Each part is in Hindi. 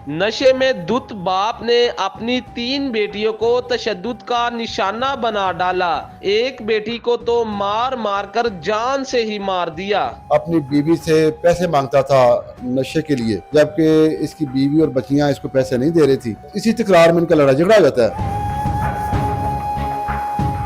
नशे में धुत बाप ने अपनी 3 बेटियों को तशद्दुद का निशाना बना डाला। एक बेटी को तो मार मार कर जान से ही मार दिया। अपनी बीवी से पैसे मांगता था नशे के लिए, जबकि इसकी बीवी और बच्चियां इसको पैसे नहीं दे रही थी। इसी तकरार में इनका लड़ाई झगड़ा हो जाता है।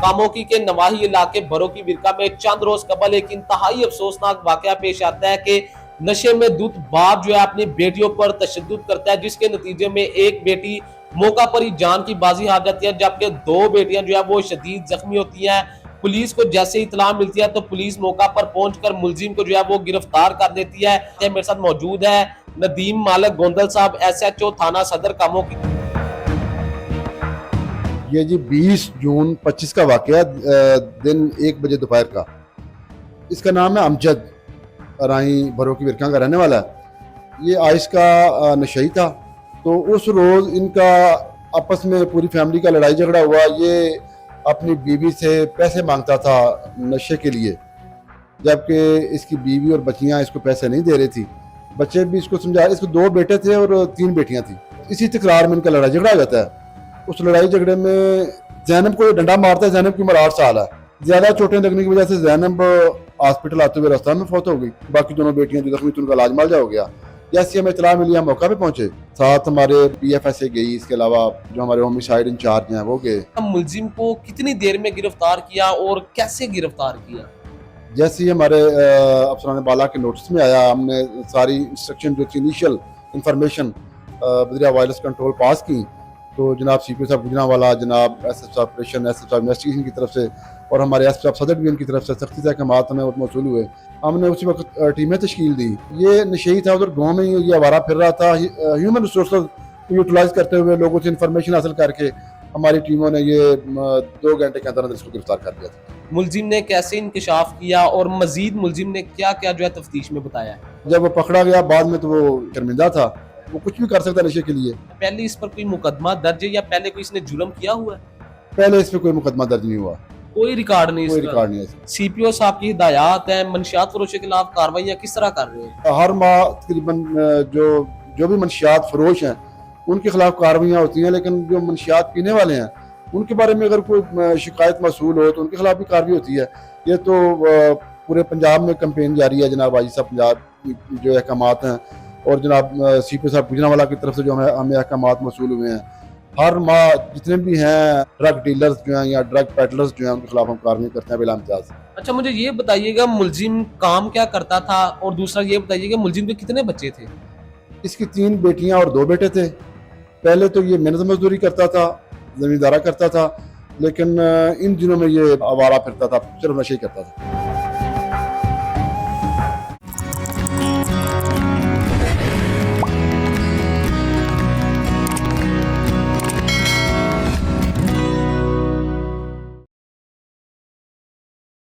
कामोकी के नवाही इलाके भरो की विरका में चंद रोज कबल एक इंतहाई अफसोसनाक वाकया पेश आता है कि नशे में धुत बाप जो है अपनी बेटियों पर तशद्दुद करता है, जिसके नतीजे में एक बेटी मौका पर ही जान की बाजी हार जाती है, जबकि 2 बेटियां जो है वो शदीद जख्मी होती हैं। पुलिस को जैसे ही इतला मिलती है तो पुलिस मौका पर पहुंचकर मुलजिम को जो है वो गिरफ्तार कर देती है। मेरे साथ मौजूद है नदीम मालिक गोंदल साहब, SHO थाना सदर कामोकी। ये जी 20 जून 25 का वाकया, दिन 1 बजे दोपहर का। इसका नाम है अमजद, राही भरो की विरका का रहने वाला है। ये आइस का नशई था। तो उस रोज़ इनका आपस में पूरी फैमिली का लड़ाई झगड़ा हुआ। ये अपनी बीवी से पैसे मांगता था नशे के लिए, जबकि इसकी बीवी और बच्चियां इसको पैसे नहीं दे रही थी। बच्चे भी इसको समझा, इसको 2 बेटे थे और 3 बेटियां थी। इसी तकरार में इनका लड़ाई झगड़ा हो जाता है। उस लड़ाई झगड़े में जैनब को डंडा मारता है। जैनब की उम्र 8 साल है। ज्यादा चोटें लगने की वजह से जैनब हॉस्पिटल आते हुए रास्ता में फौत हो गई। बाकी दोनों बेटियां जो जख्मी थी उनका इलाज मालजा हो गया। जैसे हमें इतला मिली, हम मौका पे पहुंचे। साथ हमारे PFSA गई, इसके अलावा जो हमारे होमिसाइड इंचार्ज हैं वो गए। मुलजिम को कितनी देर में गिरफ्तार किया और कैसे गिरफ्तार किया? जैसे ही हमारे अफसरान बाला के नोटिस में आया, हमने सारी इंस्ट्रक्शन जो थी, इनिशियल इंफॉर्मेशन बदरिया वायरस कंट्रोल पास की। तो जनाब CPO साहब गुजरांवाला, जनाब SS ऑपरेशन, SS साहब इन्वेस्टिगेशन की तरफ से और हमारे SP साहब सदर डिवीजन की तरफ से सख्ती से अहकामात हमें मौसूल हुए। हमने उसी वक्त टीमें तश्कील दी। ये नशेई था, उधर गाँव में ये आवारा फिर रहा था। ह्यूमन रिसोर्स को यूटिलाइज करते हुए लोगों से इंफॉर्मेशन हासिल करके हमारी टीमों ने ये 2 घंटे के अंदर इसको गिरफ्तार कर दिया था। मुलजिम ने कैसे इंकशाफ किया और मजीद मुलजिम ने क्या क्या जो है तफ्तीश में बताया? जब वो पकड़ा गया बाद में तो वो शर्मिंदा था, वो कुछ भी कर सकता नशे के लिए। पहले इस पर कोई मुकदमा दर्ज है या पहले कोई इसने जुर्म किया हुआ है? पहले इस पर कोई मुकदमा दर्ज नहीं हुआ, कोई रिकॉर्ड नहीं, कोई रिकॉर्ड नहीं है। CPO साहब की हिदायत है, मंशियात फरोश के खिलाफ कार्रवाइयाँ किस तरह कर रहे हैं? हर माह तकरीबन जो भी मंशियात फरोश हैं उनके खिलाफ कार्रवाइयाँ होती हैं, लेकिन जो मंशियात पीने वाले हैं उनके बारे में अगर कोई शिकायत मसूल हो तो उनके खिलाफ भी कार्रवाई होती है। ये तो पूरे पंजाब में कैंपेन जारी है। जनाब आजी साहब पंजाब जो अहकामात हैं और जनाब CPO साहब गुजरांवाला की तरफ से जो हमें अहकामात मसूल हुए हैं, हर माह जितने भी हैं ड्रग डीलर्स जो हैं या ड्रग पेडलर्स जो हैं उनके खिलाफ हम कार्रवाई करते हैं बिला इम्तियाज। अच्छा, मुझे ये बताइएगा मुलजिम काम क्या करता था और दूसरा ये बताइएगा मुलजिम के कितने बच्चे थे? इसकी 3 बेटियां और 2 बेटे थे। पहले तो ये मेहनत मजदूरी करता था, जमींदारा करता था, लेकिन इन दिनों में ये आवारा फिरता था, सिर्फ नशे करता था।